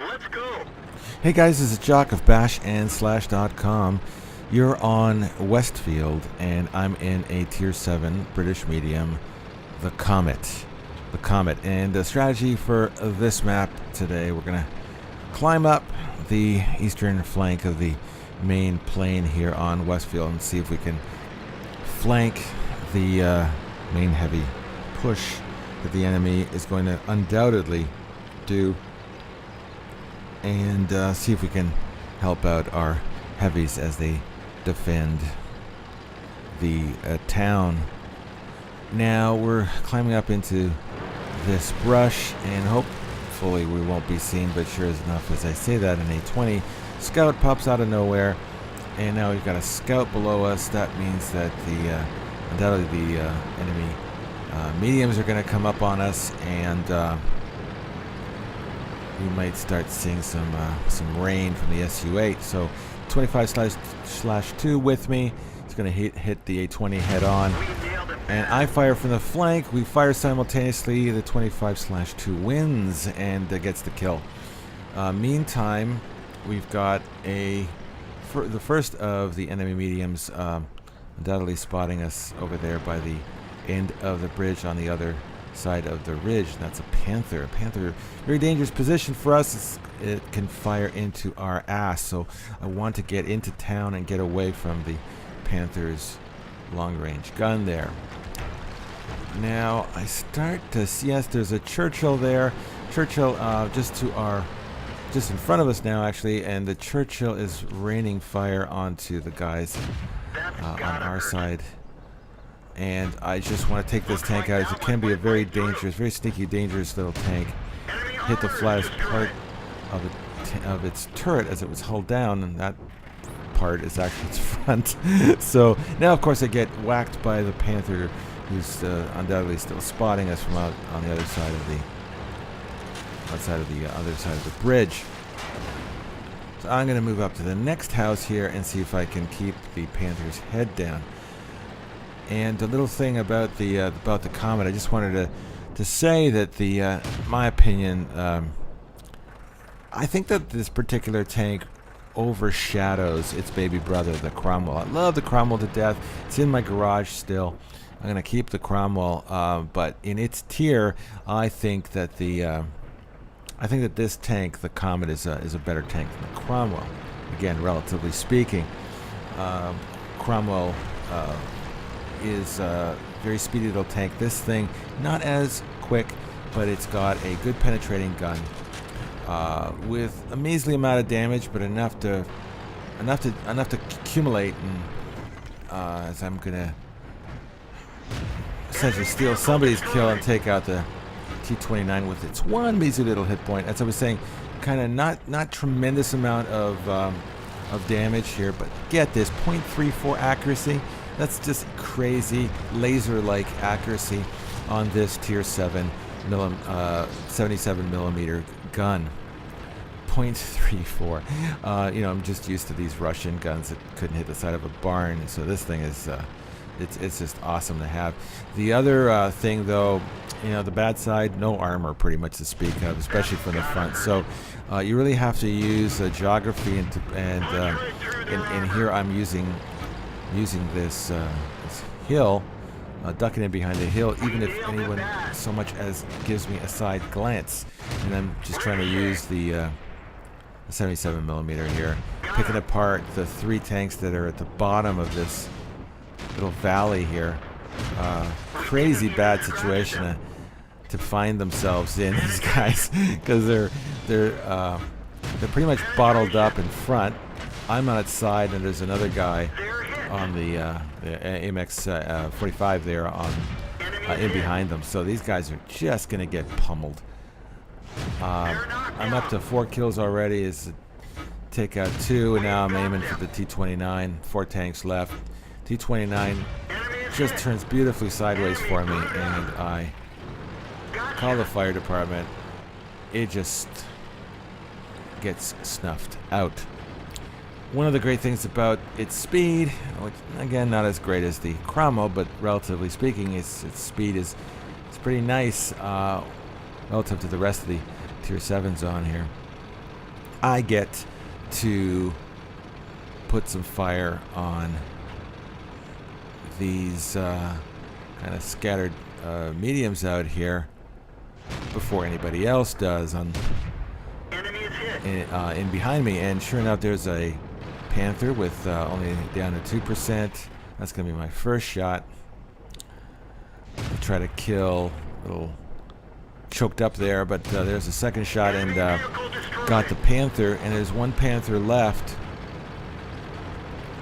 Let's go. Hey guys, this is Jock of bashandslash.com. You're on Westfield, and I'm in a Tier 7 British medium, the Comet. The Comet. And the strategy for this map today, we're going to climb up the eastern flank of the main plane here on Westfield and see if we can flank the main heavy push that the enemy is going to undoubtedly do, and see if we can help out our heavies as they defend the town. Now we're climbing up into this brush, and hopefully we won't be seen, but sure enough, as I say that, an A-20 scout pops out of nowhere, and now we've got a scout below us. That means that undoubtedly the enemy mediums are going to come up on us, and we might start seeing some rain from the Su-8. So 25/2 with me. It's going to hit the A-20 head on, and I fire from the flank. We fire simultaneously. The 25/2 wins and gets the kill. Meantime, we've got the first of the enemy mediums undoubtedly spotting us over there by the end of the bridge on the other side of the ridge. And that's a Panther. A Panther, very dangerous position for us. It can fire into our ass, so I want to get into town and get away from the Panther's long-range gun there. Now I start to see, yes, there's a Churchill there. Churchill just in front of us now, actually, and the Churchill is raining fire onto the guys on our side. And I just want to take this tank out. It can be a very dangerous, very sneaky, dangerous little tank. Hit the flattest part of its turret as it was hulled down, and that part is actually its front. So now, of course, I get whacked by the Panther, who's undoubtedly still spotting us from out on the other side of the other side of the bridge. So I'm going to move up to the next house here and see if I can keep the Panther's head down. And a little thing about the Comet, I just wanted to say that my opinion, I think that this particular tank overshadows its baby brother, the Cromwell. I love the Cromwell to death. It's in my garage still. I'm gonna keep the Cromwell, but in its tier, I think that this tank, the Comet, is a better tank than the Cromwell. Again, relatively speaking, Cromwell is a very speedy little tank. This thing, not as quick, but it's got a good penetrating gun with a measly amount of damage, but enough to accumulate. And as I'm gonna essentially steal somebody's kill and take out the T-29 with its one measly little hit point. As I was saying, kind of not tremendous amount of damage here, but get this, 0.34 accuracy. That's just crazy laser-like accuracy on this Tier 7 77 millimeter gun. 0.34. I'm just used to these Russian guns that couldn't hit the side of a barn, so this thing is it's just awesome to have. The other thing, though, the bad side, no armor pretty much to speak of, especially from the front. So you really have to use geography and here I'm using this hill, ducking in behind the hill, even if anyone so much as gives me a side glance. And I'm just trying to use the 77 millimeter here, picking apart the three tanks that are at the bottom of this little valley here. Crazy bad situation to find themselves in, these guys, because they're pretty much bottled up in front. I'm outside, and there's another guy on the AMX 45 there in behind them. So these guys are just gonna get pummeled. I'm up to 4 kills already. Is take out 2, and now I'm aiming for the T-29. 4 tanks left. T-29 just turns beautifully sideways for me, and I call the fire department. It just gets snuffed out. One of the great things about its speed, which again not as great as the Cromwell, but relatively speaking, its speed is pretty nice relative to the rest of the Tier 7s on here. I get to put some fire on these kind of scattered mediums out here before anybody else does on in behind me. And sure enough, there's a Panther with only down to 2%. That's gonna be my first shot. I'll try to kill. A little choked up there, but there's a second shot, and got the Panther, and there's one Panther left.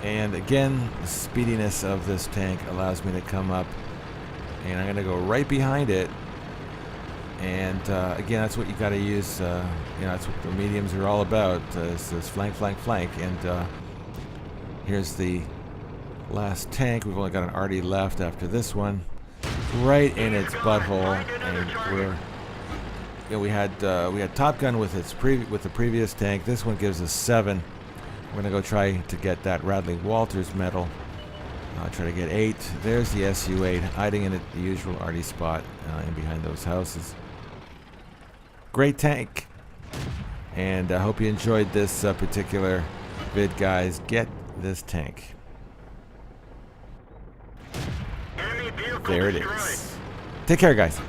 And again, the speediness of this tank allows me to come up, and I'm gonna go right behind it. And again, that's what you got to use. You know, that's what the mediums are all about. Is this flank, flank, flank. And here's the last tank. We've only got an RD left after this one, right in its butthole. And we're, you know, we had Top Gun with the previous tank. This one gives us 7. We're gonna go try to get that Radley Walters medal. Try to get 8. There's the SU-8 hiding in the usual RD spot in behind those houses. Great tank, and I hope you enjoyed this particular vid, guys. Get this tank. There it is. Take care, guys.